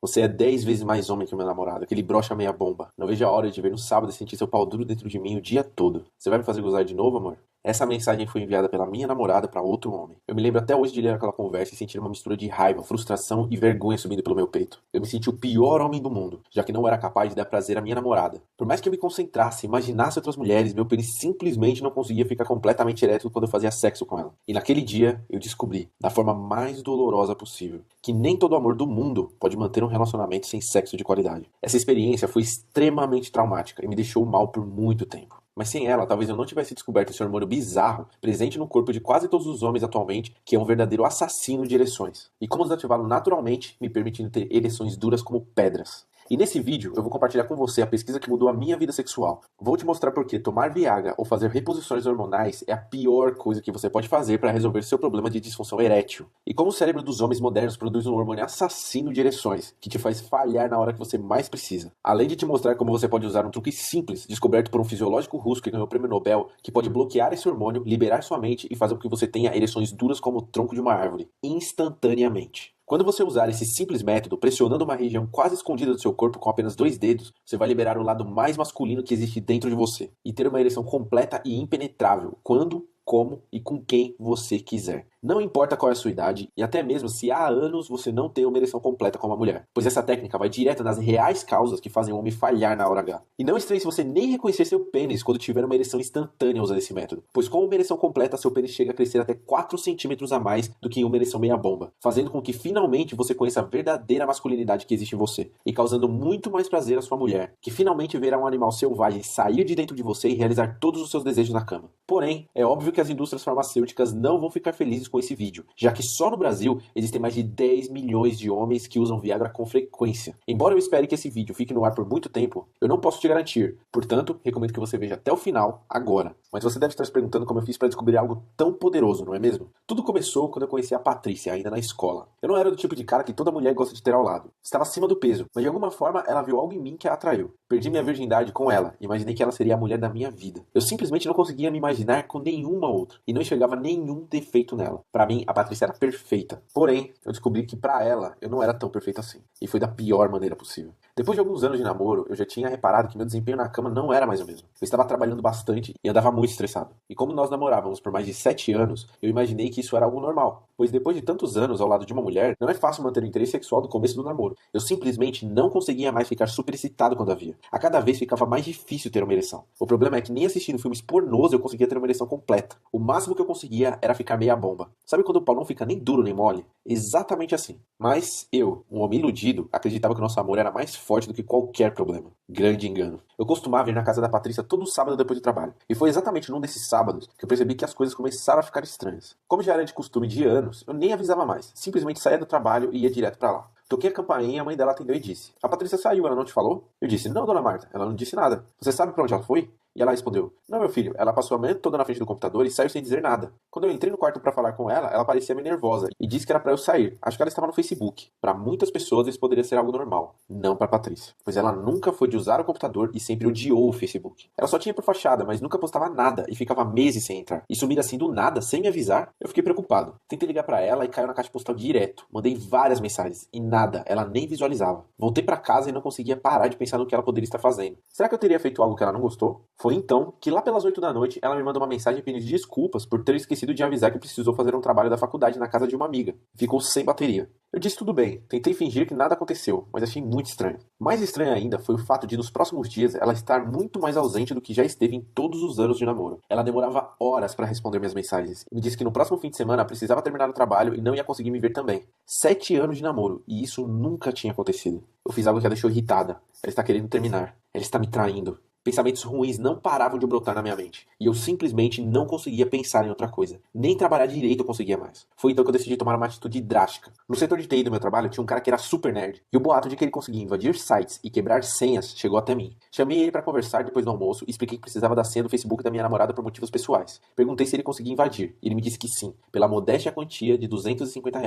Você é 10 vezes mais homem que o meu namorado, aquele broxa meia bomba. Não vejo a hora de ver no sábado e sentir seu pau duro dentro de mim o dia todo. Você vai me fazer gozar de novo, amor? Essa mensagem foi enviada pela minha namorada para outro homem. Eu me lembro até hoje de ler aquela conversa e sentir uma mistura de raiva, frustração e vergonha subindo pelo meu peito. Eu me senti o pior homem do mundo, já que não era capaz de dar prazer à minha namorada. Por mais que eu me concentrasse, imaginasse outras mulheres, meu pênis simplesmente não conseguia ficar completamente ereto quando eu fazia sexo com ela. E naquele dia, eu descobri, da forma mais dolorosa possível, que nem todo amor do mundo pode manter um relacionamento sem sexo de qualidade. Essa experiência foi extremamente traumática e me deixou mal por muito tempo. Mas sem ela, talvez eu não tivesse descoberto esse hormônio bizarro presente no corpo de quase todos os homens atualmente, que é um verdadeiro assassino de ereções. E como desativá-lo naturalmente, me permitindo ter ereções duras como pedras. E nesse vídeo eu vou compartilhar com você a pesquisa que mudou a minha vida sexual. Vou te mostrar por que tomar Viagra ou fazer reposições hormonais é a pior coisa que você pode fazer para resolver seu problema de disfunção erétil. E como o cérebro dos homens modernos produz um hormônio assassino de ereções, que te faz falhar na hora que você mais precisa. Além de te mostrar como você pode usar um truque simples, descoberto por um fisiológico russo que ganhou o prêmio Nobel, que pode bloquear esse hormônio, liberar sua mente e fazer com que você tenha ereções duras como o tronco de uma árvore, instantaneamente. Quando você usar esse simples método, pressionando uma região quase escondida do seu corpo com apenas 2 dedos, você vai liberar o lado mais masculino que existe dentro de você e ter uma ereção completa e impenetrável quando, como e com quem você quiser. Não importa qual é a sua idade e até mesmo se há anos você não tem uma ereção completa como a mulher, pois essa técnica vai direto nas reais causas que fazem o homem falhar na hora H. E não estranhe se você nem reconhecer seu pênis quando tiver uma ereção instantânea usando esse método, pois com uma ereção completa seu pênis chega a crescer até 4 centímetros a mais do que em uma ereção meia bomba, fazendo com que finalmente você conheça a verdadeira masculinidade que existe em você e causando muito mais prazer à sua mulher, que finalmente verá um animal selvagem sair de dentro de você e realizar todos os seus desejos na cama. Porém, é óbvio que as indústrias farmacêuticas não vão ficar felizes com esse vídeo, já que só no Brasil existem mais de 10 milhões de homens que usam Viagra com frequência. Embora eu espere que esse vídeo fique no ar por muito tempo, eu não posso te garantir. Portanto, recomendo que você veja até o final, agora. Mas você deve estar se perguntando como eu fiz para descobrir algo tão poderoso, não é mesmo? Tudo começou quando eu conheci a Patrícia, ainda na escola. Eu não era do tipo de cara que toda mulher gosta de ter ao lado. Estava acima do peso, mas de alguma forma ela viu algo em mim que a atraiu. Perdi minha virgindade com ela e imaginei que ela seria a mulher da minha vida. Eu simplesmente não conseguia me imaginar com nenhuma outra e não enxergava nenhum defeito nela. Para mim, a Patrícia era perfeita. Porém, eu descobri que para ela eu não era tão perfeito assim. E foi da pior maneira possível. Depois de alguns anos de namoro, eu já tinha reparado que meu desempenho na cama não era mais o mesmo. Eu estava trabalhando bastante e andava muito estressado. E como nós namorávamos por mais de 7 anos, eu imaginei que isso era algo normal. Pois depois de tantos anos ao lado de uma mulher, não é fácil manter o interesse sexual do começo do namoro. Eu simplesmente não conseguia mais ficar super excitado quando a via. A cada vez ficava mais difícil ter uma ereção. O problema é que nem assistindo filmes pornôs eu conseguia ter uma ereção completa. O máximo que eu conseguia era ficar meia bomba. Sabe quando o pau não fica nem duro nem mole? Exatamente assim. Mas eu, um homem iludido, acreditava que o nosso amor era mais forte do que qualquer problema. Grande engano. Eu costumava ir na casa da Patrícia todo sábado depois do trabalho. E foi exatamente num desses sábados que eu percebi que as coisas começaram a ficar estranhas. Como já era de costume de anos, eu nem avisava mais. Simplesmente saía do trabalho e ia direto pra lá. Toquei a campainha e a mãe dela atendeu e disse: "A Patrícia saiu, ela não te falou?" Eu disse: "Não, dona Marta, ela não disse nada. Você sabe pra onde ela foi?" E ela respondeu: "Não, meu filho, ela passou a manhã toda na frente do computador e saiu sem dizer nada. Quando eu entrei no quarto pra falar com ela, ela parecia meio nervosa e disse que era pra eu sair. Acho que ela estava no Facebook. Pra muitas pessoas isso poderia ser algo normal, não pra Patrícia, pois ela nunca foi de usar o computador e sempre odiou o Facebook. Ela só tinha por fachada, mas nunca postava nada e ficava meses sem entrar. E sumir assim do nada, sem me avisar, eu fiquei preocupado. Tentei ligar pra ela e caiu na caixa postal direto. Mandei várias mensagens e nada, ela nem visualizava. Voltei pra casa e não conseguia parar de pensar no que ela poderia estar fazendo. Será que eu teria feito algo que ela não gostou? Foi então que lá pelas 8 da noite ela me mandou uma mensagem pedindo desculpas por ter esquecido de avisar que precisou fazer um trabalho da faculdade na casa de uma amiga. Ficou sem bateria. Eu disse tudo bem, tentei fingir que nada aconteceu, mas achei muito estranho. Mais estranho ainda foi o fato de nos próximos dias ela estar muito mais ausente do que já esteve em todos os anos de namoro. Ela demorava horas para responder minhas mensagens e me disse que no próximo fim de semana precisava terminar o trabalho e não ia conseguir me ver também. 7 anos de namoro e isso nunca tinha acontecido. Eu fiz algo que a deixou irritada. Ela está querendo terminar. Ela está me traindo. Pensamentos ruins não paravam de brotar na minha mente. E eu simplesmente não conseguia pensar em outra coisa. Nem trabalhar direito eu conseguia mais. Foi então que eu decidi tomar uma atitude drástica. No setor de TI do meu trabalho tinha um cara que era super nerd. E o boato de que ele conseguia invadir sites e quebrar senhas chegou até mim. Chamei ele para conversar depois do almoço e expliquei que precisava da senha do Facebook da minha namorada por motivos pessoais. Perguntei se ele conseguia invadir. E ele me disse que sim, pela modéstia quantia de R$ 250.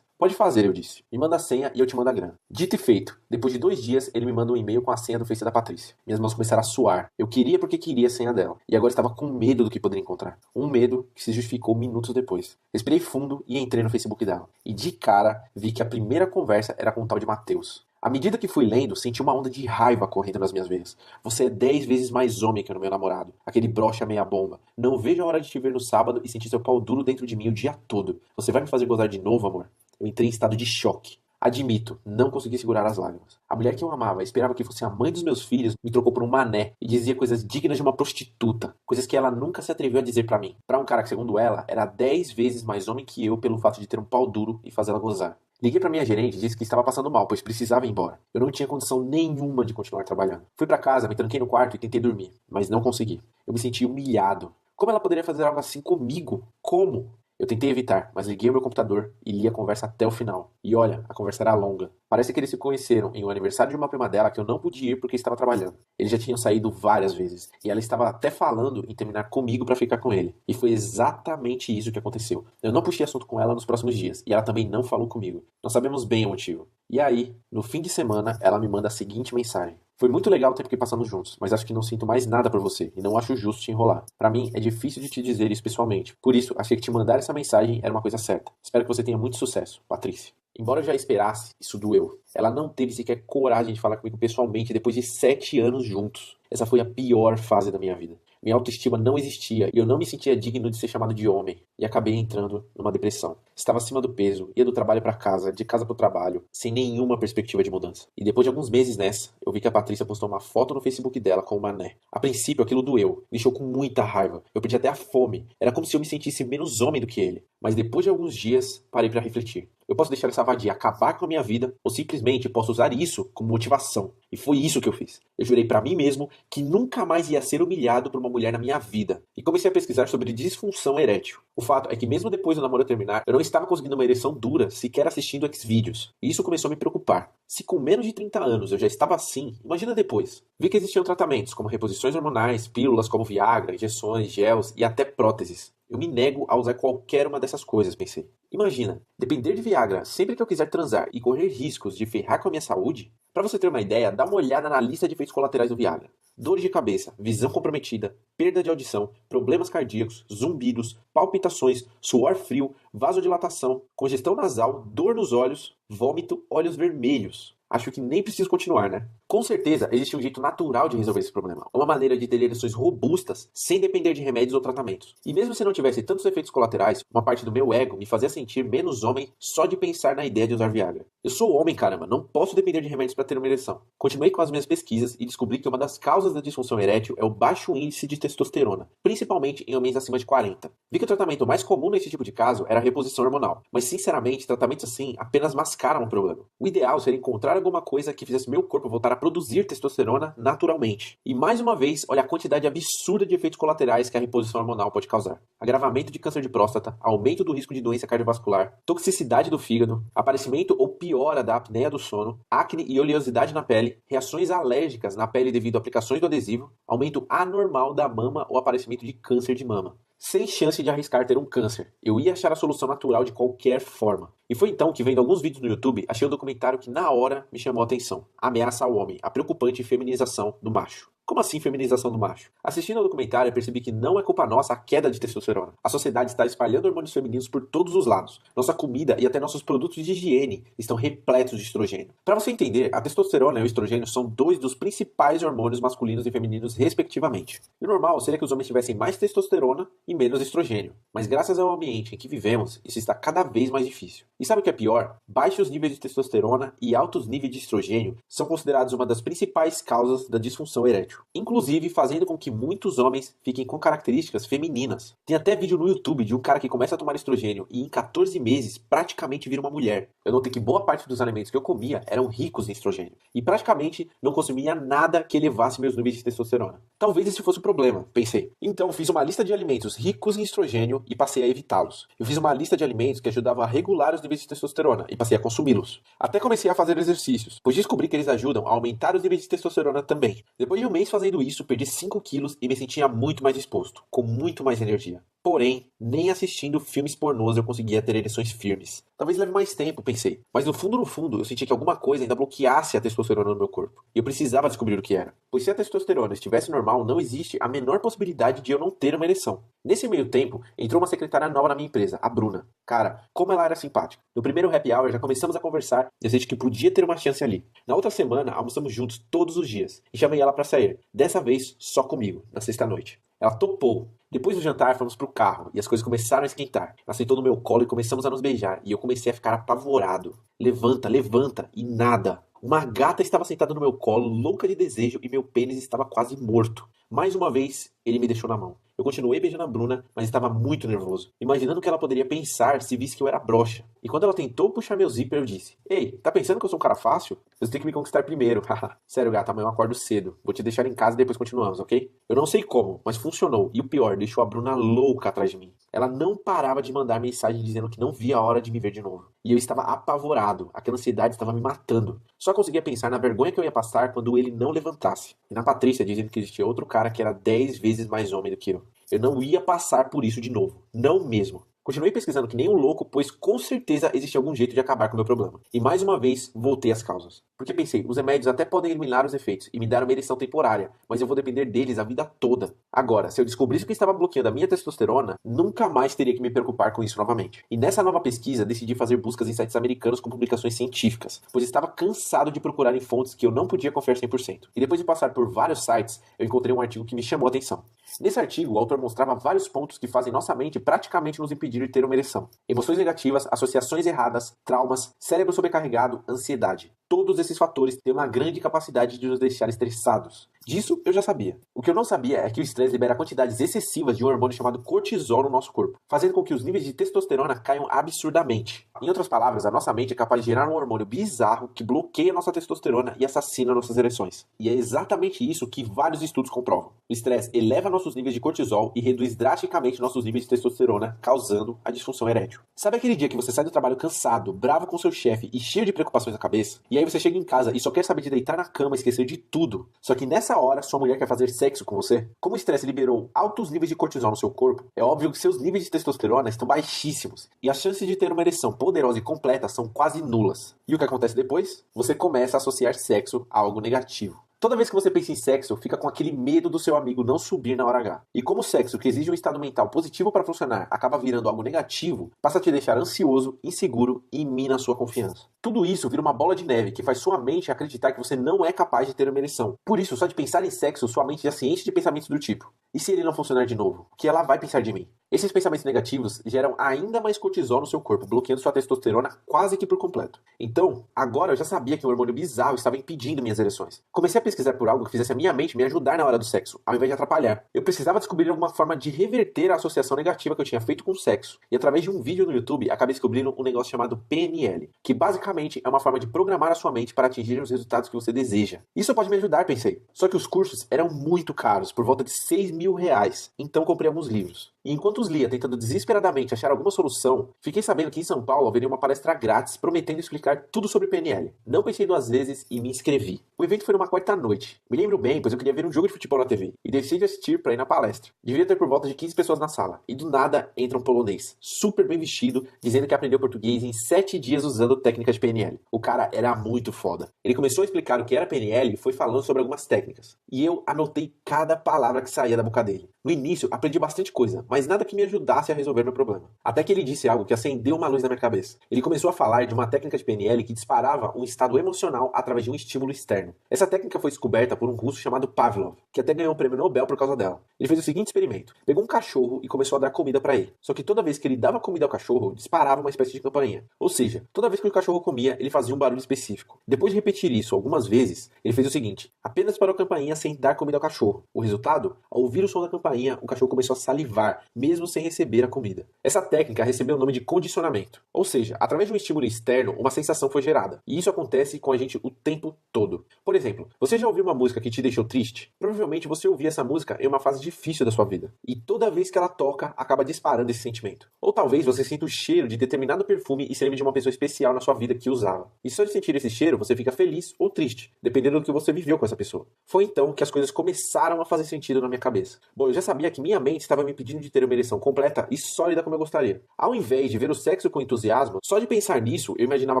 Pode fazer, eu disse. Me manda a senha e eu te mando a grana. Dito e feito. Depois de 2 dias, ele me manda um e-mail com a senha do Face da Patrícia. Minhas mãos começaram a suar. Eu queria porque queria a senha dela. E agora estava com medo do que poderia encontrar. Um medo que se justificou minutos depois. Respirei fundo e entrei no Facebook dela. E de cara, vi que a primeira conversa era com o tal de Matheus. À medida que fui lendo, senti uma onda de raiva correndo nas minhas veias. Você é 10 vezes mais homem que o meu namorado. Aquele broxa meia bomba. Não vejo a hora de te ver no sábado e sentir seu pau duro dentro de mim o dia todo. Você vai me fazer gozar de novo, amor? Eu entrei em estado de choque. Admito, não consegui segurar as lágrimas. A mulher que eu amava, esperava que fosse a mãe dos meus filhos, me trocou por um mané e dizia coisas dignas de uma prostituta. Coisas que ela nunca se atreveu a dizer pra mim. Pra um cara que, segundo ela, era 10 vezes mais homem que eu pelo fato de ter um pau duro e fazê-la gozar. Liguei pra minha gerente e disse que estava passando mal, pois precisava ir embora. Eu não tinha condição nenhuma de continuar trabalhando. Fui pra casa, me tranquei no quarto e tentei dormir, mas não consegui. Eu me senti humilhado. Como ela poderia fazer algo assim comigo? Como? Eu tentei evitar, mas liguei o meu computador e li a conversa até o final. E olha, a conversa era longa. Parece que eles se conheceram em um aniversário de uma prima dela que eu não pude ir porque estava trabalhando. Eles já tinham saído várias vezes, e ela estava até falando em terminar comigo para ficar com ele. E foi exatamente isso que aconteceu. Eu não puxei assunto com ela nos próximos dias, e ela também não falou comigo. Não sabemos bem o motivo. E aí, no fim de semana, ela me manda a seguinte mensagem. Foi muito legal o tempo que passamos juntos, mas acho que não sinto mais nada por você e não acho justo te enrolar. Pra mim, é difícil de te dizer isso pessoalmente. Por isso, achei que te mandar essa mensagem era uma coisa certa. Espero que você tenha muito sucesso, Patrícia. Embora eu já esperasse, isso doeu. Ela não teve sequer coragem de falar comigo pessoalmente depois de 7 anos juntos. Essa foi a pior fase da minha vida. Minha autoestima não existia e eu não me sentia digno de ser chamado de homem. E acabei entrando numa depressão. Estava acima do peso, ia do trabalho para casa, de casa para o trabalho, sem nenhuma perspectiva de mudança. E depois de alguns meses nessa, eu vi que a Patrícia postou uma foto no Facebook dela com o mané. A princípio aquilo doeu, me deixou com muita raiva. Eu perdi até a fome. Era como se eu me sentisse menos homem do que ele. Mas depois de alguns dias, parei para refletir. Eu posso deixar essa vadia acabar com a minha vida, ou simplesmente posso usar isso como motivação. E foi isso que eu fiz. Eu jurei pra mim mesmo que nunca mais ia ser humilhado por uma mulher na minha vida. E comecei a pesquisar sobre disfunção erétil. O fato é que mesmo depois do namoro terminar, eu não estava conseguindo uma ereção dura sequer assistindo Xvideos. E isso começou a me preocupar. Se com menos de 30 anos eu já estava assim, imagina depois. Vi que existiam tratamentos como reposições hormonais, pílulas como Viagra, injeções, gels e até próteses. Eu me nego a usar qualquer uma dessas coisas, pensei. Imagina, depender de Viagra sempre que eu quiser transar e correr riscos de ferrar com a minha saúde? Pra você ter uma ideia, dá uma olhada na lista de efeitos colaterais do Viagra. Dores de cabeça, visão comprometida, perda de audição, problemas cardíacos, zumbidos, palpitações, suor frio, vasodilatação, congestão nasal, dor nos olhos, vômito, olhos vermelhos. Acho que nem preciso continuar, né? Com certeza, existe um jeito natural de resolver esse problema. Uma maneira de ter ereções robustas, sem depender de remédios ou tratamentos. E mesmo se não tivesse tantos efeitos colaterais, uma parte do meu ego me fazia sentir menos homem só de pensar na ideia de usar Viagra. Eu sou homem, caramba, não posso depender de remédios para ter uma ereção. Continuei com as minhas pesquisas e descobri que uma das causas da disfunção erétil é o baixo índice de testosterona, principalmente em homens acima de 40. Vi que o tratamento mais comum nesse tipo de caso era a reposição hormonal, mas sinceramente, tratamentos assim apenas mascaram o problema. O ideal seria encontrar alguma coisa que fizesse meu corpo voltar a produzir testosterona naturalmente. E mais uma vez, olha a quantidade absurda de efeitos colaterais que a reposição hormonal pode causar. Agravamento de câncer de próstata, aumento do risco de doença cardiovascular, toxicidade do fígado, aparecimento ou piora da apneia do sono, acne e oleosidade na pele, reações alérgicas na pele devido a aplicações do adesivo, aumento anormal da mama ou aparecimento de câncer de mama. Sem chance de arriscar ter um câncer. Eu ia achar a solução natural de qualquer forma. E foi então que, vendo alguns vídeos no YouTube, achei um documentário que na hora me chamou a atenção. Ameaça ao Homem, a preocupante feminização do macho. Como assim feminização do macho? Assistindo ao documentário, eu percebi que não é culpa nossa a queda de testosterona. A sociedade está espalhando hormônios femininos por todos os lados. Nossa comida e até nossos produtos de higiene estão repletos de estrogênio. Para você entender, a testosterona e o estrogênio são dois dos principais hormônios masculinos e femininos, respectivamente. E o normal seria que os homens tivessem mais testosterona e menos estrogênio. Mas graças ao ambiente em que vivemos, isso está cada vez mais difícil. E sabe o que é pior? Baixos níveis de testosterona e altos níveis de estrogênio são considerados uma das principais causas da disfunção erétil. Inclusive fazendo com que muitos homens fiquem com características femininas. Tem até vídeo no YouTube de um cara que começa a tomar estrogênio e em 14 meses praticamente vira uma mulher. Eu notei que boa parte dos alimentos que eu comia eram ricos em estrogênio e praticamente não consumia nada que elevasse meus níveis de testosterona. Talvez esse fosse o problema, pensei. Então fiz uma lista de alimentos ricos em estrogênio e passei a evitá-los. Eu fiz uma lista de alimentos que ajudavam a regular os níveis de testosterona e passei a consumi-los. Até comecei a fazer exercícios, pois descobri que eles ajudam a aumentar os níveis de testosterona também. Depois de um mês fazendo isso, perdi 5 quilos e me sentia muito mais disposto, com muito mais energia. Porém, nem assistindo filmes pornôs eu conseguia ter ereções firmes. Talvez leve mais tempo, pensei. Mas no fundo, eu senti que alguma coisa ainda bloqueasse a testosterona no meu corpo. E eu precisava descobrir o que era. Pois se a testosterona estivesse normal, não existe a menor possibilidade de eu não ter uma ereção. Nesse meio tempo, entrou uma secretária nova na minha empresa, a Bruna. Cara, como ela era simpática. No primeiro happy hour já começamos a conversar e eu senti que podia ter uma chance ali. Na outra semana, almoçamos juntos todos os dias. E chamei ela pra sair. Dessa vez, só comigo, na sexta-noite. Ela topou. Depois do jantar, fomos pro carro e as coisas começaram a esquentar. Ela sentou no meu colo e começamos a nos beijar. E eu comecei a ficar apavorado. Levanta, levanta. E nada. Uma gata estava sentada no meu colo, louca de desejo, e meu pênis estava quase morto. Mais uma vez, ele me deixou na mão. Eu continuei beijando a Bruna, mas estava muito nervoso, imaginando o que ela poderia pensar se visse que eu era broxa. E quando ela tentou puxar meu zíper, eu disse: Ei, tá pensando que eu sou um cara fácil? Você tem que me conquistar primeiro. Sério, gata, amanhã eu acordo cedo. Vou te deixar em casa e depois continuamos, ok? Eu não sei como, mas funcionou. E o pior, deixou a Bruna louca atrás de mim. Ela não parava de mandar mensagem dizendo que não via a hora de me ver de novo. E eu estava apavorado. Aquela ansiedade estava me matando. Só conseguia pensar na vergonha que eu ia passar quando ele não levantasse. E na Patrícia dizendo que existia outro cara que era 10 vezes mais homem do que eu. Eu não ia passar por isso de novo. Não mesmo. Continuei pesquisando que nem um louco, pois com certeza existia algum jeito de acabar com o meu problema. E mais uma vez, voltei às causas. Porque pensei, os remédios até podem eliminar os efeitos e me dar uma ereção temporária, mas eu vou depender deles a vida toda. Agora, se eu descobrisse o que estava bloqueando a minha testosterona, nunca mais teria que me preocupar com isso novamente. E nessa nova pesquisa, decidi fazer buscas em sites americanos com publicações científicas, pois estava cansado de procurar em fontes que eu não podia confiar 100%. E depois de passar por vários sites, eu encontrei um artigo que me chamou a atenção. Nesse artigo, o autor mostrava vários pontos que fazem nossa mente praticamente nos impedir de ter uma ereção. Emoções negativas, associações erradas, traumas, cérebro sobrecarregado, ansiedade. Todos esses fatores têm uma grande capacidade de nos deixar estressados. Disso eu já sabia. O que eu não sabia é que o estresse libera quantidades excessivas de um hormônio chamado cortisol no nosso corpo, fazendo com que os níveis de testosterona caiam absurdamente. Em outras palavras, a nossa mente é capaz de gerar um hormônio bizarro que bloqueia nossa testosterona e assassina nossas ereções. E é exatamente isso que vários estudos comprovam. O estresse eleva nossos níveis de cortisol e reduz drasticamente nossos níveis de testosterona, causando a disfunção erétil. Sabe aquele dia que você sai do trabalho cansado, bravo com seu chefe e cheio de preocupações na cabeça? E aí você chega em casa e só quer saber de deitar na cama e esquecer de tudo. Só que nessa hora, sua mulher quer fazer sexo com você? Como o estresse liberou altos níveis de cortisol no seu corpo, é óbvio que seus níveis de testosterona estão baixíssimos. E as chances de ter uma ereção poderosa e completa são quase nulas. E o que acontece depois? Você começa a associar sexo a algo negativo. Toda vez que você pensa em sexo, fica com aquele medo do seu amigo não subir na hora H. E como o sexo, que exige um estado mental positivo para funcionar, acaba virando algo negativo, passa a te deixar ansioso, inseguro e mina a sua confiança. Tudo isso vira uma bola de neve que faz sua mente acreditar que você não é capaz de ter uma ereção. Por isso, só de pensar em sexo, sua mente já se enche de pensamentos do tipo: e se ele não funcionar de novo? O que ela vai pensar de mim? Esses pensamentos negativos geram ainda mais cortisol no seu corpo, bloqueando sua testosterona quase que por completo. Então, agora eu já sabia que um hormônio bizarro estava impedindo minhas ereções. Comecei a pesquisar por algo que fizesse a minha mente me ajudar na hora do sexo, ao invés de atrapalhar. Eu precisava descobrir alguma forma de reverter a associação negativa que eu tinha feito com o sexo. E através de um vídeo no YouTube, acabei descobrindo um negócio chamado PNL, que basicamente é uma forma de programar a sua mente para atingir os resultados que você deseja. Isso pode me ajudar, pensei. Só que os cursos eram muito caros, por volta de R$ 6.000. Então comprei alguns livros. E enquanto os lia tentando desesperadamente achar alguma solução, fiquei sabendo que em São Paulo haveria uma palestra grátis prometendo explicar tudo sobre PNL. Não pensei duas vezes e me inscrevi. O evento foi numa quarta-noite. Me lembro bem, pois eu queria ver um jogo de futebol na TV. E decidi assistir para ir na palestra. Deveria ter por volta de 15 pessoas na sala. E do nada entra um polonês, super bem vestido, dizendo que aprendeu português em 7 dias usando técnicas de PNL. O cara era muito foda. Ele começou a explicar o que era PNL e foi falando sobre algumas técnicas. E eu anotei cada palavra que saía da boca dele. No início, aprendi bastante coisa, mas nada que me ajudasse a resolver meu problema. Até que ele disse algo que acendeu uma luz na minha cabeça. Ele começou a falar de uma técnica de PNL que disparava um estado emocional através de um estímulo externo. Essa técnica foi descoberta por um russo chamado Pavlov, que até ganhou o prêmio Nobel por causa dela. Ele fez o seguinte experimento. Pegou um cachorro e começou a dar comida para ele. Só que toda vez que ele dava comida ao cachorro, disparava uma espécie de campainha. Ou seja, toda vez que o cachorro comia, ele fazia um barulho específico. Depois de repetir isso algumas vezes, ele fez o seguinte. Apenas disparou a campainha sem dar comida ao cachorro. O resultado? Ao ouvir o som da campainha, o cachorro começou a salivar, mesmo sem receber a comida. Essa técnica recebeu o nome de condicionamento. Ou seja, através de um estímulo externo, uma sensação foi gerada. E isso acontece com a gente o tempo todo. Por exemplo, você já ouviu uma música que te deixou triste? Provavelmente você ouvia essa música em uma fase difícil da sua vida. E toda vez que ela toca, acaba disparando esse sentimento. Ou talvez você sinta o cheiro de determinado perfume e se lembre de uma pessoa especial na sua vida que usava. E só de sentir esse cheiro, você fica feliz ou triste, dependendo do que você viveu com essa pessoa. Foi então que as coisas começaram a fazer sentido na minha cabeça. Bom, eu já sabia que minha mente estava me impedindo de de ter uma ereção completa e sólida como eu gostaria. Ao invés de ver o sexo com entusiasmo, só de pensar nisso, eu imaginava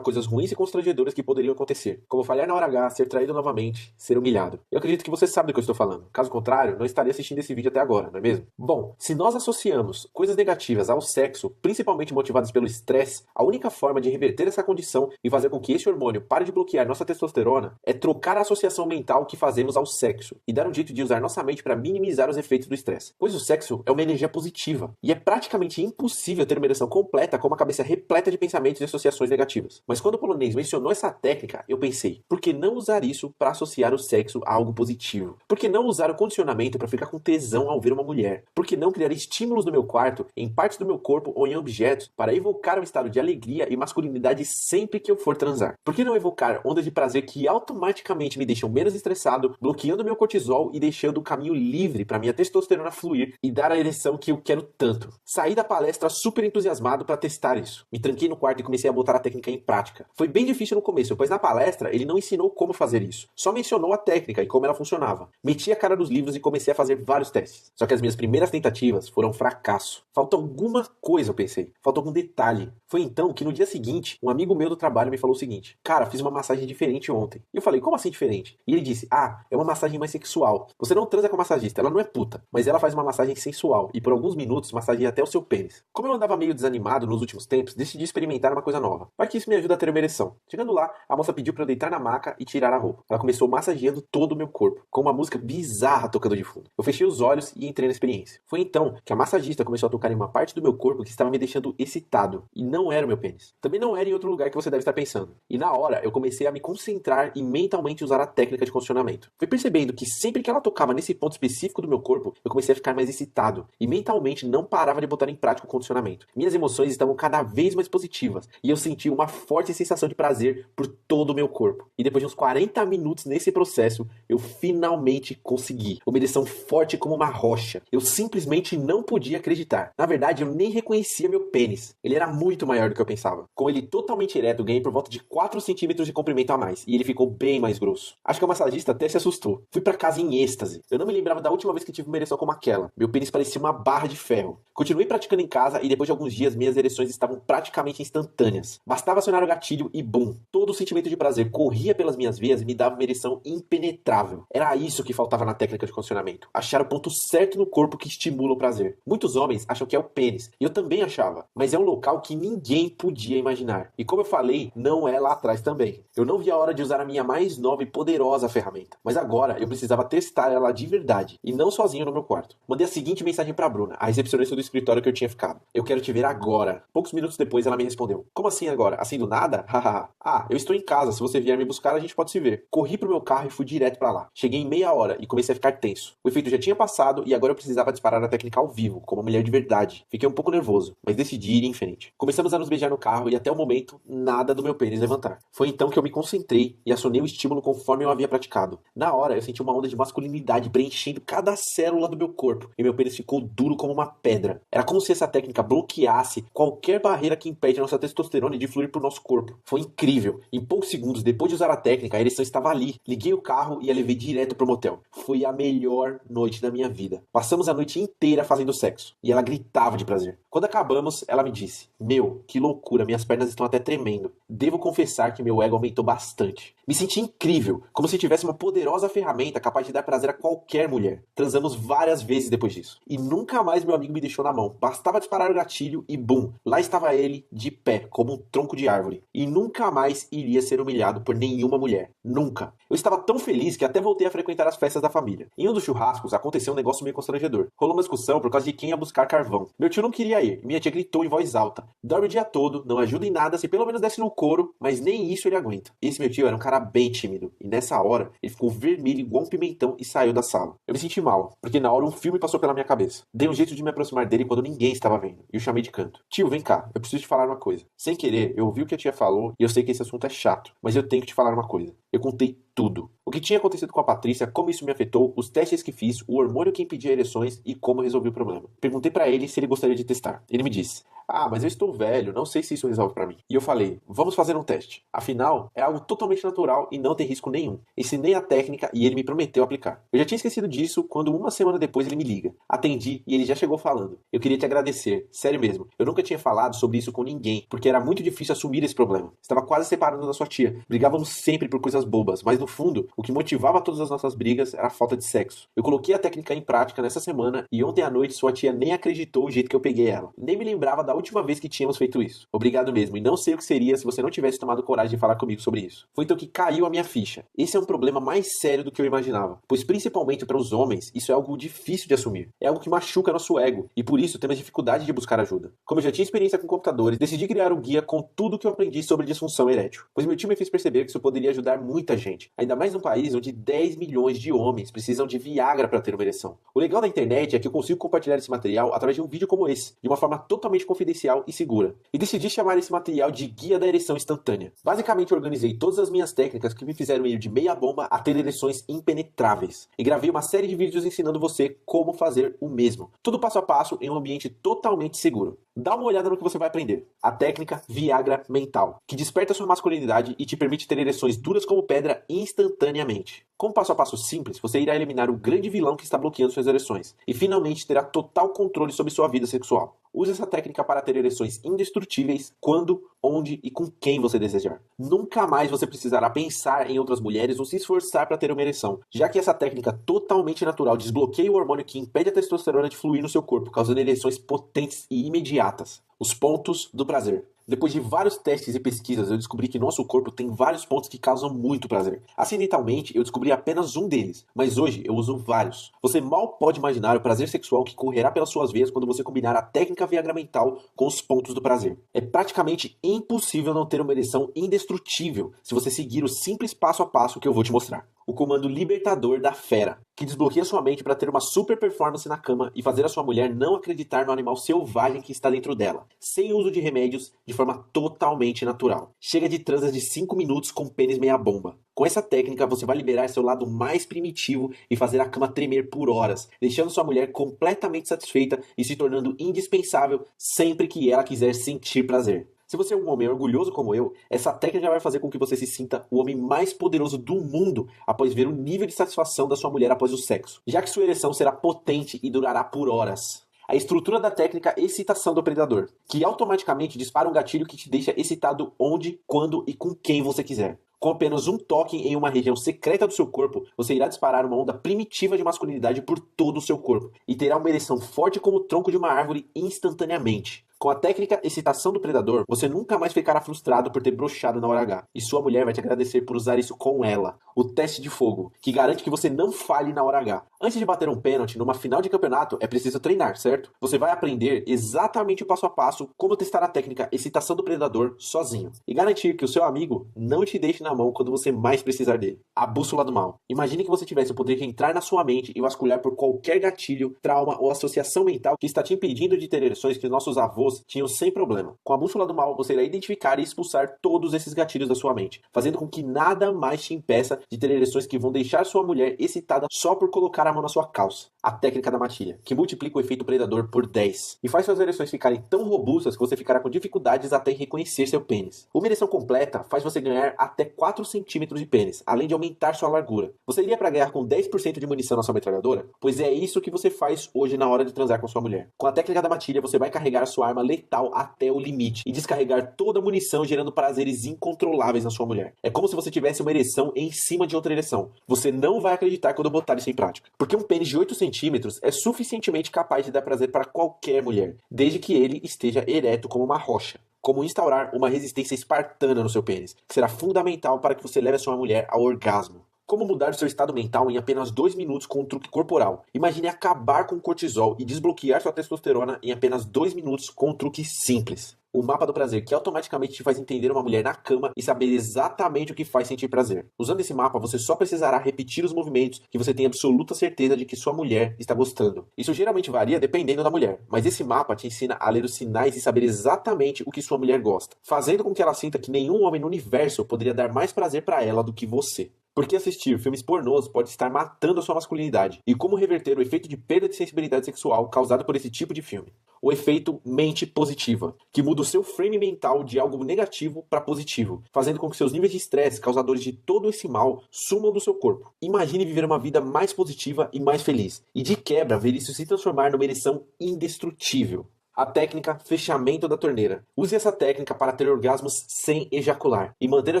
coisas ruins e constrangedoras que poderiam acontecer, como falhar na hora H, ser traído novamente, ser humilhado. Eu acredito que você sabe do que eu estou falando. Caso contrário, não estaria assistindo esse vídeo até agora, não é mesmo? Bom, se nós associamos coisas negativas ao sexo, principalmente motivadas pelo estresse, a única forma de reverter essa condição e fazer com que esse hormônio pare de bloquear nossa testosterona é trocar a associação mental que fazemos ao sexo e dar um jeito de usar nossa mente para minimizar os efeitos do estresse. Pois o sexo é uma energia positiva e é praticamente impossível ter uma ereção completa com uma cabeça repleta de pensamentos e associações negativas. Mas quando o polonês mencionou essa técnica, eu pensei, por que não usar isso para associar o sexo a algo positivo? Por que não usar o condicionamento para ficar com tesão ao ver uma mulher? Por que não criar estímulos no meu quarto, em partes do meu corpo ou em objetos, para evocar um estado de alegria e masculinidade sempre que eu for transar? Por que não evocar ondas de prazer que automaticamente me deixam menos estressado, bloqueando meu cortisol e deixando o caminho livre para minha testosterona fluir e dar a ereção que eu quero tanto? Saí da palestra super entusiasmado para testar isso. Me tranquei no quarto e comecei a botar a técnica em prática. Foi bem difícil no começo, pois na palestra ele não ensinou como fazer isso. Só mencionou a técnica e como ela funcionava. Meti a cara nos livros e comecei a fazer vários testes. Só que as minhas primeiras tentativas foram um fracasso. Falta alguma coisa, eu pensei. Falta algum detalhe. Foi então que no dia seguinte, um amigo meu do trabalho me falou o seguinte: cara, fiz uma massagem diferente ontem. E eu falei, como assim diferente? E ele disse, é uma massagem mais sexual. Você não transa com a massagista, ela não é puta, mas ela faz uma massagem sensual e por alguns minutos massageia até o seu pênis. Como eu andava meio desanimado nos últimos tempos, decidi experimentar uma coisa nova. Vai que isso me ajuda a ter uma ereção. Chegando lá, a moça pediu pra eu deitar na maca e tirar a roupa. Ela começou massageando todo o meu corpo, com uma música bizarra tocando de fundo. Eu fechei os olhos e entrei na experiência. Foi então que a massagista começou a tocar em uma parte do meu corpo que estava me deixando excitado. E não era o meu pênis. Também não era em outro lugar que você deve estar pensando. E na hora, eu comecei a me concentrar e mentalmente usar a técnica de condicionamento. Fui percebendo que sempre que ela tocava nesse ponto específico do meu corpo, eu comecei a ficar mais excitado. E mentalmente não parava de botar em prática o condicionamento. Minhas emoções estavam cada vez mais positivas. E eu senti uma forte sensação de prazer por todo o meu corpo. E depois de uns 40 minutos nesse processo, eu finalmente consegui. Uma ereção forte como uma rocha. Eu simplesmente não podia acreditar. Na verdade, eu nem reconhecia meu pênis. Ele era muito maior do que eu pensava. Com ele totalmente ereto, ganhei por volta de 4 centímetros de comprimento a mais. E ele ficou bem mais grosso. Acho que a massagista até se assustou. Fui pra casa em êxtase. Eu não me lembrava da última vez que tive uma ereção como aquela. Meu pênis parecia uma barra de ferro. Continuei praticando em casa e depois de alguns dias minhas ereções estavam praticamente instantâneas. Bastava acionar o gatilho e bum! Todo o sentimento de prazer corria pelas minhas veias e me dava uma ereção impenetrável. Era isso que faltava na técnica de condicionamento. Achar o ponto certo no corpo que estimula o prazer. Muitos homens acham que é o pênis. E eu também achava. Mas é um local que ninguém podia imaginar. E como eu falei, não é lá atrás também. Eu não vi a hora de usar a minha mais nova e poderosa ferramenta. Mas agora eu precisava testar ela de verdade. E não sozinho no meu quarto. Mandei a seguinte mensagem pra Bruna, a recepcionista do escritório que eu tinha ficado. Eu quero te ver agora. Poucos minutos depois ela me respondeu. Como assim agora? Assim do nada? Hahaha. Eu estou em casa. Se você vier me buscar, a gente pode se ver. Corri pro meu carro e fui direto pra lá. Cheguei em meia hora e comecei a ficar tenso. O efeito já tinha passado e agora eu precisava disparar a técnica ao vivo, como uma mulher de verdade. Fiquei um pouco nervoso, mas decidi ir em frente. Começamos a nos beijar no carro e até o momento, nada do meu pênis levantar. Foi então que eu me concentrei e acionei o estímulo conforme eu havia praticado. Na hora, eu senti uma onda de masculinidade preenchendo cada célula do meu corpo e meu pênis ficou duro como uma pedra. Era como se essa técnica bloqueasse qualquer barreira que impede a nossa testosterona de fluir pro nosso corpo. Foi incrível. Em poucos segundos, depois de usar a técnica, a ereção estava ali. Liguei o carro e a levei direto pro motel. Foi a melhor noite da minha vida. Passamos a noite inteira fazendo sexo. E ela gritava de prazer. Quando acabamos, ela me disse: meu, que loucura, minhas pernas estão até tremendo. Devo confessar que meu ego aumentou bastante. Me senti incrível, como se tivesse uma poderosa ferramenta capaz de dar prazer a qualquer mulher. Transamos várias vezes depois disso. E nunca mais meu amigo me deixou na mão. Bastava disparar o gatilho e bum, lá estava ele, de pé, como um tronco de árvore. E nunca mais iria ser humilhado por nenhuma mulher. Nunca. Eu estava tão feliz que até voltei a frequentar as festas da família. Em um dos churrascos aconteceu um negócio meio constrangedor. Rolou uma discussão por causa de quem ia buscar carvão. Meu tio não queria ir, e minha tia gritou em voz alta: dorme o dia todo, não ajuda em nada, se pelo menos desce no couro, mas nem isso ele aguenta. Esse meu tio era um cara bem tímido, e nessa hora ele ficou vermelho igual um pimentão e saiu da sala. Eu me senti mal, porque na hora um filme passou pela minha cabeça. Dei um jeito de me aproximar dele quando ninguém estava vendo, e o chamei de canto: tio, vem cá, eu preciso te falar uma coisa. Sem querer, eu ouvi o que a tia falou, e eu sei que esse assunto é chato, mas eu tenho que te falar uma coisa. Eu contei tudo. O que tinha acontecido com a Patrícia, como isso me afetou, os testes que fiz, o hormônio que impedia ereções e como resolvi o problema. Perguntei pra ele se ele gostaria de testar. Ele me disse: Ah, mas eu estou velho, não sei se isso resolve pra mim. E eu falei, vamos fazer um teste. Afinal, é algo totalmente natural e não tem risco nenhum. Ensinei a técnica e ele me prometeu aplicar. Eu já tinha esquecido disso quando uma semana depois ele me liga. Atendi e ele já chegou falando. Eu queria te agradecer, sério mesmo. Eu nunca tinha falado sobre isso com ninguém, porque era muito difícil assumir esse problema. Estava quase separando da sua tia. Brigávamos sempre por coisas bobas, mas no fundo, o que motivava todas as nossas brigas era a falta de sexo. Eu coloquei a técnica em prática nessa semana e ontem à noite sua tia nem acreditou o jeito que eu peguei ela. Nem me lembrava da última vez que tínhamos feito isso. Obrigado mesmo, e não sei o que seria se você não tivesse tomado coragem de falar comigo sobre isso. Foi então que caiu a minha ficha. Esse é um problema mais sério do que eu imaginava, pois principalmente para os homens, isso é algo difícil de assumir. É algo que machuca nosso ego, e por isso temos dificuldade de buscar ajuda. Como eu já tinha experiência com computadores, decidi criar um guia com tudo que eu aprendi sobre disfunção erétil, pois meu tio me fez perceber que isso poderia ajudar muita gente, ainda mais num país onde 10 milhões de homens precisam de Viagra para ter uma ereção. O legal da internet é que eu consigo compartilhar esse material através de um vídeo como esse, de uma forma totalmente confidencial e segura. E decidi chamar esse material de Guia da Ereção Instantânea. Basicamente, eu organizei todas as minhas técnicas que me fizeram ir de meia bomba a ter ereções impenetráveis. E gravei uma série de vídeos ensinando você como fazer o mesmo. Tudo passo a passo em um ambiente totalmente seguro. Dá uma olhada no que você vai aprender. A técnica Viagra Mental, que desperta sua masculinidade e te permite ter ereções duras como pedra instantaneamente. Com um passo a passo simples, você irá eliminar o grande vilão que está bloqueando suas ereções e finalmente terá total controle sobre sua vida sexual. Use essa técnica para ter ereções indestrutíveis quando, onde e com quem você desejar. Nunca mais você precisará pensar em outras mulheres ou se esforçar para ter uma ereção, já que essa técnica totalmente natural desbloqueia o hormônio que impede a testosterona de fluir no seu corpo, causando ereções potentes e imediatas. Os pontos do prazer. Depois de vários testes e pesquisas, eu descobri que nosso corpo tem vários pontos que causam muito prazer. Acidentalmente, eu descobri apenas um deles, mas hoje eu uso vários. Você mal pode imaginar o prazer sexual que correrá pelas suas veias quando você combinar a técnica Viagra Mental com os pontos do prazer. É praticamente impossível não ter uma ereção indestrutível se você seguir o simples passo a passo que eu vou te mostrar. O comando libertador da fera, que desbloqueia sua mente para ter uma super performance na cama e fazer a sua mulher não acreditar no animal selvagem que está dentro dela, sem uso de remédios, de forma totalmente natural. Chega de transas de 5 minutos com pênis meia bomba. Com essa técnica, você vai liberar seu lado mais primitivo e fazer a cama tremer por horas, deixando sua mulher completamente satisfeita e se tornando indispensável sempre que ela quiser sentir prazer. Se você é um homem orgulhoso como eu, essa técnica vai fazer com que você se sinta o homem mais poderoso do mundo após ver o nível de satisfação da sua mulher após o sexo, já que sua ereção será potente e durará por horas. A estrutura da técnica excitação do predador, que automaticamente dispara um gatilho que te deixa excitado onde, quando e com quem você quiser. Com apenas um toque em uma região secreta do seu corpo, você irá disparar uma onda primitiva de masculinidade por todo o seu corpo e terá uma ereção forte como o tronco de uma árvore instantaneamente. Com a técnica excitação do predador, você nunca mais ficará frustrado por ter broxado na hora H. E sua mulher vai te agradecer por usar isso com ela. O teste de fogo, que garante que você não falhe na hora H. Antes de bater um pênalti numa final de campeonato, é preciso treinar, certo? Você vai aprender exatamente o passo a passo como testar a técnica excitação do predador sozinho. E garantir que o seu amigo não te deixe na mão quando você mais precisar dele. A bússola do mal. Imagine que você tivesse o poder de entrar na sua mente e vasculhar por qualquer gatilho, trauma ou associação mental que está te impedindo de ter ereções que nossos avós tinham sem problema. Com a bússola do mal, você irá identificar e expulsar todos esses gatilhos da sua mente, fazendo com que nada mais te impeça de ter ereções que vão deixar sua mulher excitada só por colocar a mão na sua calça. A técnica da matilha, que multiplica o efeito predador por 10 e faz suas ereções ficarem tão robustas que você ficará com dificuldades até em reconhecer seu pênis. Uma ereção completa faz você ganhar até 4 centímetros de pênis, além de aumentar sua largura. Você iria para guerra com 10% de munição na sua metralhadora? Pois é isso que você faz hoje na hora de transar com sua mulher. Com a técnica da matilha, você vai carregar a sua arma letal até o limite e descarregar toda a munição, gerando prazeres incontroláveis na sua mulher. É como se você tivesse uma ereção em cima de outra ereção. Você não vai acreditar quando eu botar isso em prática. Porque um pênis de 8 centímetros é suficientemente capaz de dar prazer para qualquer mulher, desde que ele esteja ereto como uma rocha. Como instaurar uma resistência espartana no seu pênis, que será fundamental para que você leve a sua mulher ao orgasmo. Como mudar seu estado mental em apenas 2 minutos com um truque corporal. Imagine acabar com o cortisol e desbloquear sua testosterona em apenas 2 minutos com um truque simples. O mapa do prazer, que automaticamente te faz entender uma mulher na cama e saber exatamente o que faz sentir prazer. Usando esse mapa, você só precisará repetir os movimentos que você tem absoluta certeza de que sua mulher está gostando. Isso geralmente varia dependendo da mulher, mas esse mapa te ensina a ler os sinais e saber exatamente o que sua mulher gosta, fazendo com que ela sinta que nenhum homem no universo poderia dar mais prazer para ela do que você. Por que assistir filmes pornôs pode estar matando a sua masculinidade e como reverter o efeito de perda de sensibilidade sexual causado por esse tipo de filme. O efeito mente positiva, que muda o seu frame mental de algo negativo para positivo, fazendo com que seus níveis de estresse, causadores de todo esse mal, sumam do seu corpo. Imagine viver uma vida mais positiva e mais feliz, e de quebra ver isso se transformar numa ereção indestrutível. A técnica fechamento da torneira. Use essa técnica para ter orgasmos sem ejacular e manter a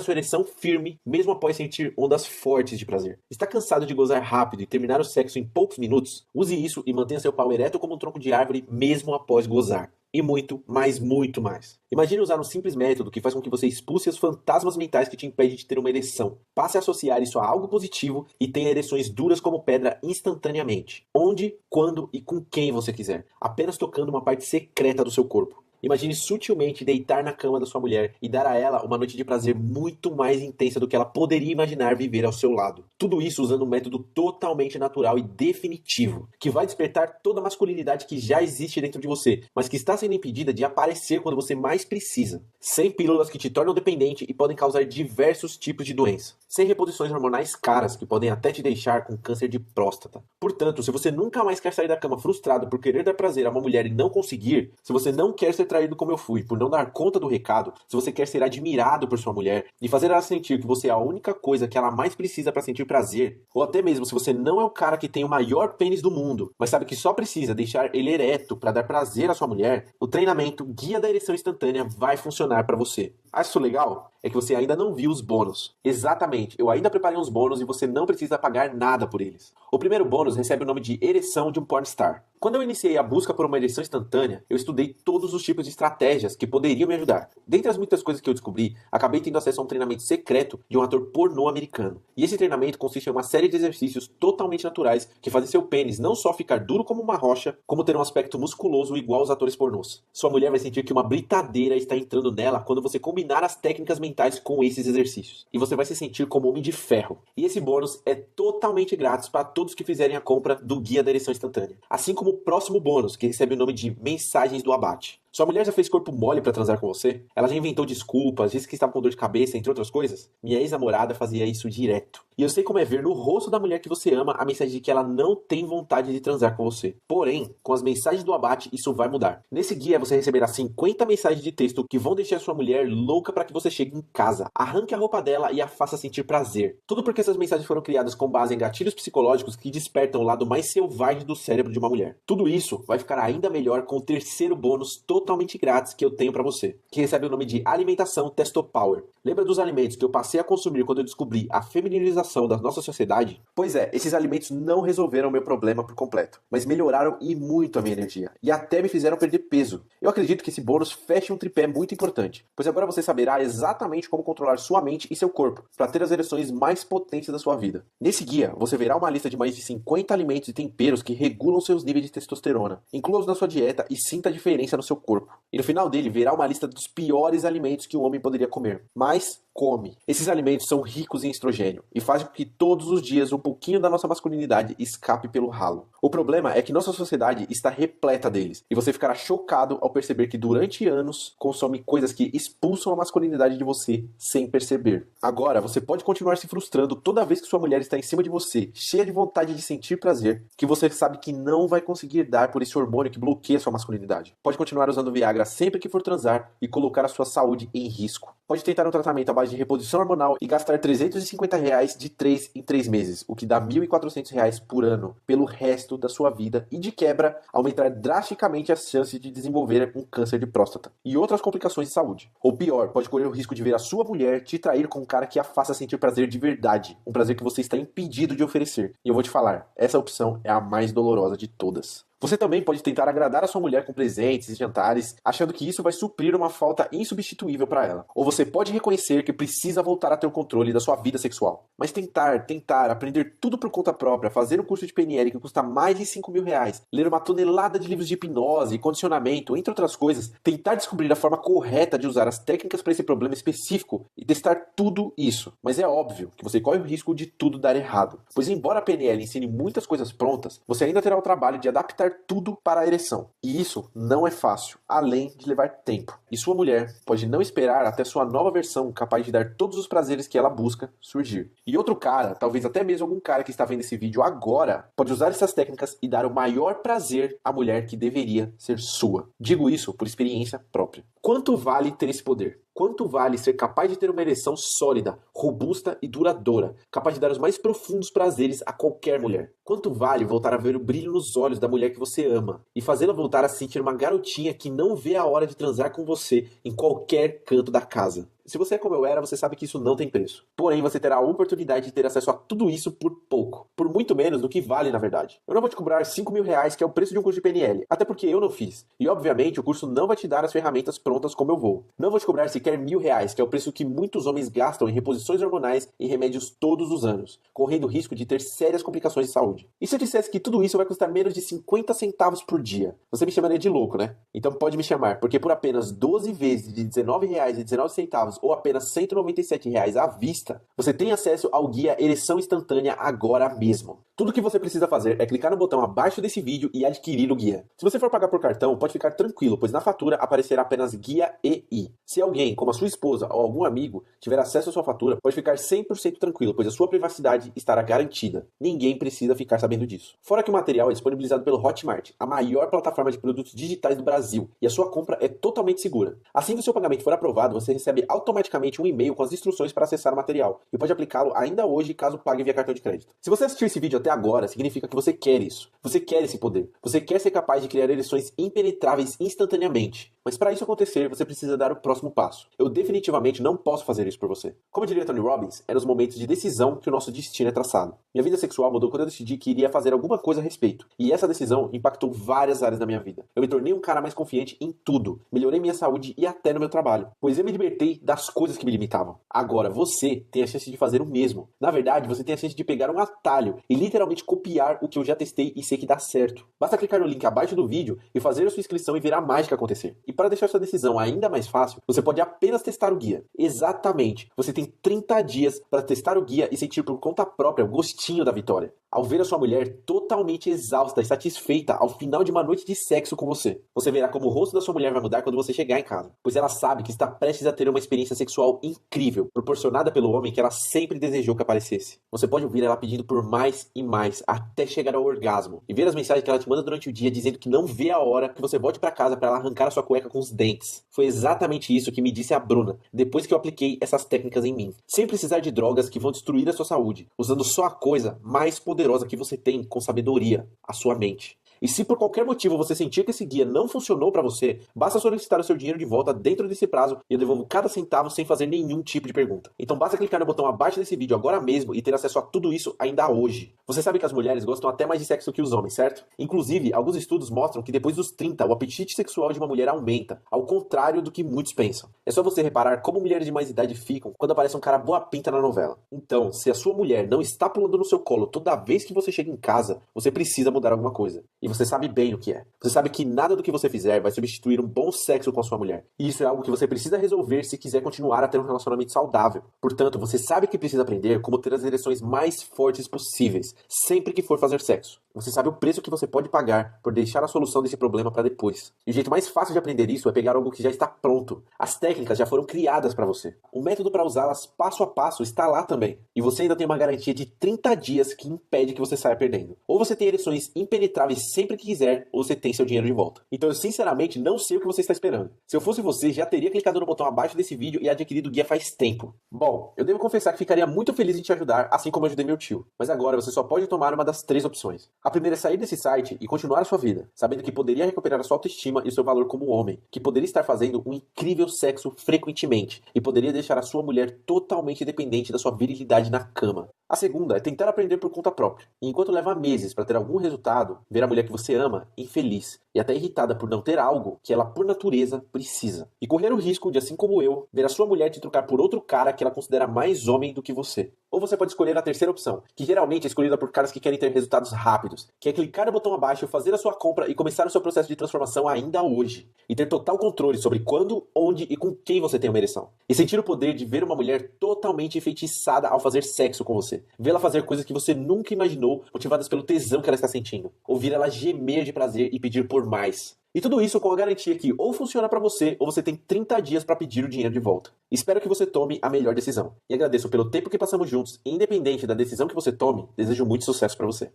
sua ereção firme mesmo após sentir ondas fortes de prazer. Está cansado de gozar rápido e terminar o sexo em poucos minutos? Use isso e mantenha seu pau ereto como um tronco de árvore mesmo após gozar. E muito, mas muito mais. Imagine usar um simples método que faz com que você expulse os fantasmas mentais que te impedem de ter uma ereção. Passe a associar isso a algo positivo e tenha ereções duras como pedra instantaneamente. Onde, quando e com quem você quiser. Apenas tocando uma parte secreta do seu corpo. Imagine sutilmente deitar na cama da sua mulher e dar a ela uma noite de prazer muito mais intensa do que ela poderia imaginar viver ao seu lado. Tudo isso usando um método totalmente natural e definitivo, que vai despertar toda a masculinidade que já existe dentro de você, mas que está sendo impedida de aparecer quando você mais precisa. Sem pílulas que te tornam dependente e podem causar diversos tipos de doença. Sem reposições hormonais caras que podem até te deixar com câncer de próstata. Portanto, se você nunca mais quer sair da cama frustrado por querer dar prazer a uma mulher e não conseguir, se você não quer ser traído como eu fui, por não dar conta do recado, se você quer ser admirado por sua mulher e fazer ela sentir que você é a única coisa que ela mais precisa para sentir prazer, ou até mesmo se você não é o cara que tem o maior pênis do mundo, mas sabe que só precisa deixar ele ereto para dar prazer à sua mulher, o treinamento Guia da Ereção Instantânea vai funcionar para você. Acha isso legal? É que você ainda não viu os bônus. Exatamente, eu ainda preparei uns bônus e você não precisa pagar nada por eles. O primeiro bônus recebe o nome de Ereção de um Pornstar. Quando eu iniciei a busca por uma ereção instantânea, eu estudei todos os tipos de estratégias que poderiam me ajudar. Dentre as muitas coisas que eu descobri, acabei tendo acesso a um treinamento secreto de um ator pornô americano. E esse treinamento consiste em uma série de exercícios totalmente naturais que fazem seu pênis não só ficar duro como uma rocha, como ter um aspecto musculoso igual aos atores pornôs. Sua mulher vai sentir que uma britadeira está entrando nela quando você combinar as técnicas mentais com esses exercícios. E você vai se sentir como homem de ferro. E esse bônus é totalmente grátis para todos que fizerem a compra do Guia da Ereção Instantânea. Assim como o próximo bônus, que recebe o nome de Mensagens do Abate. Sua mulher já fez corpo mole pra transar com você? Ela já inventou desculpas, disse que estava com dor de cabeça, entre outras coisas? Minha ex-namorada fazia isso direto. E eu sei como é ver no rosto da mulher que você ama a mensagem de que ela não tem vontade de transar com você. Porém, com as mensagens do abate, isso vai mudar. Nesse guia você receberá 50 mensagens de texto que vão deixar sua mulher louca para que você chegue em casa, arranque a roupa dela e a faça sentir prazer. Tudo porque essas mensagens foram criadas com base em gatilhos psicológicos que despertam o lado mais selvagem do cérebro de uma mulher. Tudo isso vai ficar ainda melhor com o terceiro bônus totalmente grátis que eu tenho para você, que recebe o nome de Alimentação Testopower. Lembra dos alimentos que eu passei a consumir quando eu descobri a femininização da nossa sociedade? Pois é, esses alimentos não resolveram o meu problema por completo, mas melhoraram e muito a minha energia, e até me fizeram perder peso. Eu acredito que esse bônus feche um tripé muito importante, pois agora você saberá exatamente como controlar sua mente e seu corpo, para ter as ereções mais potentes da sua vida. Nesse guia, você verá uma lista de mais de 50 alimentos e temperos que regulam seus níveis de testosterona. Inclua-os na sua dieta e sinta a diferença no seu corpo. E no final dele verá uma lista dos piores alimentos que um homem poderia comer. Mas come. Esses alimentos são ricos em estrogênio e fazem com que todos os dias um pouquinho da nossa masculinidade escape pelo ralo. O problema é que nossa sociedade está repleta deles e você ficará chocado ao perceber que durante anos consome coisas que expulsam a masculinidade de você sem perceber. Agora você pode continuar se frustrando toda vez que sua mulher está em cima de você, cheia de vontade de sentir prazer, que você sabe que não vai conseguir dar por esse hormônio que bloqueia sua masculinidade. Pode continuar usando Viagra sempre que for transar e colocar a sua saúde em risco. Pode tentar um tratamento à base de reposição hormonal e gastar R$350 de 3 em 3 meses, o que dá R$1.400 por ano, pelo resto da sua vida e de quebra aumentar drasticamente as chances de desenvolver um câncer de próstata e outras complicações de saúde. Ou pior, pode correr o risco de ver a sua mulher te trair com um cara que a faça sentir prazer de verdade, um prazer que você está impedido de oferecer. E eu vou te falar, essa opção é a mais dolorosa de todas. Você também pode tentar agradar a sua mulher com presentes e jantares, achando que isso vai suprir uma falta insubstituível para ela. Ou você pode reconhecer que precisa voltar a ter o controle da sua vida sexual. Mas tentar, aprender tudo por conta própria, fazer um curso de PNL que custa mais de R$5.000, ler uma tonelada de livros de hipnose e condicionamento, entre outras coisas, tentar descobrir a forma correta de usar as técnicas para esse problema específico e testar tudo isso. Mas é óbvio que você corre o risco de tudo dar errado. Pois embora a PNL ensine muitas coisas prontas, você ainda terá o trabalho de adaptar dar tudo para a ereção. E isso não é fácil, além de levar tempo. E sua mulher pode não esperar até sua nova versão capaz de dar todos os prazeres que ela busca surgir. E outro cara, talvez até mesmo algum cara que está vendo esse vídeo agora, pode usar essas técnicas e dar o maior prazer à mulher que deveria ser sua. Digo isso por experiência própria. Quanto vale ter esse poder? Quanto vale ser capaz de ter uma ereção sólida, robusta e duradoura, capaz de dar os mais profundos prazeres a qualquer mulher? Quanto vale voltar a ver o brilho nos olhos da mulher que você ama e fazê-la voltar a se sentir uma garotinha que não vê a hora de transar com você em qualquer canto da casa? Se você é como eu era, você sabe que isso não tem preço. Porém, você terá a oportunidade de ter acesso a tudo isso por pouco. Por muito menos do que vale, na verdade. Eu não vou te cobrar R$ 5.000, que é o preço de um curso de PNL. Até porque eu não fiz. E, obviamente, o curso não vai te dar as ferramentas prontas como eu vou. Não vou te cobrar sequer R$ 1.000, que é o preço que muitos homens gastam em reposições hormonais e remédios todos os anos, correndo o risco de ter sérias complicações de saúde. E se eu dissesse que tudo isso vai custar menos de 50 centavos por dia? Você me chamaria de louco, né? Então pode me chamar, porque por apenas 12 vezes de R$ 19,19 ou apenas R$ 197 à vista, você tem acesso ao guia Ereção Instantânea agora mesmo. Tudo que você precisa fazer é clicar no botão abaixo desse vídeo e adquirir o guia. Se você for pagar por cartão, pode ficar tranquilo, pois na fatura aparecerá apenas Guia EI. Se alguém, como a sua esposa ou algum amigo, tiver acesso à sua fatura, pode ficar 100% tranquilo, pois a sua privacidade estará garantida. Ninguém precisa ficar sabendo disso. Fora que o material é disponibilizado pelo Hotmart, a maior plataforma de produtos digitais do Brasil, e a sua compra é totalmente segura. Assim que o seu pagamento for aprovado, você recebe automaticamente um e-mail com as instruções para acessar o material, e pode aplicá-lo ainda hoje caso pague via cartão de crédito. Se você assistiu esse vídeo até agora, significa que você quer isso. Você quer esse poder. Você quer ser capaz de criar ereções impenetráveis instantaneamente. Mas para isso acontecer, você precisa dar o próximo passo. Eu definitivamente não posso fazer isso por você. Como diria Tony Robbins, é nos momentos de decisão que o nosso destino é traçado. Minha vida sexual mudou quando eu decidi que iria fazer alguma coisa a respeito. E essa decisão impactou várias áreas da minha vida. Eu me tornei um cara mais confiante em tudo. Melhorei minha saúde e até no meu trabalho. Pois eu me libertei das coisas que me limitavam. Agora, você tem a chance de fazer o mesmo. Na verdade, você tem a chance de pegar um atalho e literalmente copiar o que eu já testei e sei que dá certo. Basta clicar no link abaixo do vídeo e fazer a sua inscrição e ver a mágica acontecer. E para deixar sua decisão ainda mais fácil, você pode apenas testar o guia. Exatamente. Você tem 30 dias para testar o guia e sentir por conta própria o gostinho da vitória. Ao ver a sua mulher totalmente exausta e satisfeita ao final de uma noite de sexo com você, você verá como o rosto da sua mulher vai mudar quando você chegar em casa, pois ela sabe que está prestes a ter uma experiência sexual incrível, proporcionada pelo homem que ela sempre desejou que aparecesse. Você pode ouvir ela pedindo por mais e mais, até chegar ao orgasmo, e ver as mensagens que ela te manda durante o dia dizendo que não vê a hora que você volte para casa para ela arrancar a sua cueca com os dentes. Foi exatamente isso que me disse a Bruna, depois que eu apliquei essas técnicas em mim, sem precisar de drogas que vão destruir a sua saúde, usando só a coisa mais poderosa que você tem com sabedoria, a sua mente. E se por qualquer motivo você sentir que esse guia não funcionou para você, basta solicitar o seu dinheiro de volta dentro desse prazo e eu devolvo cada centavo sem fazer nenhum tipo de pergunta. Então basta clicar no botão abaixo desse vídeo agora mesmo e ter acesso a tudo isso ainda hoje. Você sabe que as mulheres gostam até mais de sexo que os homens, certo? Inclusive, alguns estudos mostram que depois dos 30, o apetite sexual de uma mulher aumenta, ao contrário do que muitos pensam. É só você reparar como mulheres de mais idade ficam quando aparece um cara boa pinta na novela. Então, se a sua mulher não está pulando no seu colo toda vez que você chega em casa, você precisa mudar alguma coisa. E você sabe bem o que é. Você sabe que nada do que você fizer vai substituir um bom sexo com a sua mulher. E isso é algo que você precisa resolver se quiser continuar a ter um relacionamento saudável. Portanto, você sabe que precisa aprender como ter as ereções mais fortes possíveis, sempre que for fazer sexo. Você sabe o preço que você pode pagar por deixar a solução desse problema para depois. E o jeito mais fácil de aprender isso é pegar algo que já está pronto. As técnicas já foram criadas para você. O método para usá-las passo a passo está lá também. E você ainda tem uma garantia de 30 dias que impede que você saia perdendo. Ou você tem ereções impenetráveis sempre que quiser, ou você tem seu dinheiro de volta. Então eu sinceramente não sei o que você está esperando. Se eu fosse você, já teria clicado no botão abaixo desse vídeo e adquirido o guia faz tempo. Bom, eu devo confessar que ficaria muito feliz em te ajudar, assim como eu ajudei meu tio. Mas agora você só pode tomar uma das 3 opções. A primeira é sair desse site e continuar a sua vida, sabendo que poderia recuperar a sua autoestima e o seu valor como homem, que poderia estar fazendo um incrível sexo frequentemente e poderia deixar a sua mulher totalmente dependente da sua virilidade na cama. A segunda é tentar aprender por conta própria. E enquanto leva meses para ter algum resultado, ver a mulher que você ama infeliz e até irritada por não ter algo que ela por natureza precisa. E correr o risco de, assim como eu, ver a sua mulher te trocar por outro cara que ela considera mais homem do que você. Ou Ou você pode escolher a terceira opção, que geralmente é escolhida por caras que querem ter resultados rápidos, que é clicar no botão abaixo, fazer a sua compra e começar o seu processo de transformação ainda hoje. E ter total controle sobre quando, onde e com quem você tem uma ereção. E sentir o poder de ver uma mulher totalmente enfeitiçada ao fazer sexo com você. Vê-la fazer coisas que você nunca imaginou, motivadas pelo tesão que ela está sentindo. Ouvir ela gemer de prazer e pedir por mais. E tudo isso com a garantia que ou funciona pra você ou você tem 30 dias pra pedir o dinheiro de volta. Espero que você tome a melhor decisão. E agradeço pelo tempo que passamos juntos. E independente da decisão que você tome, desejo muito sucesso pra você.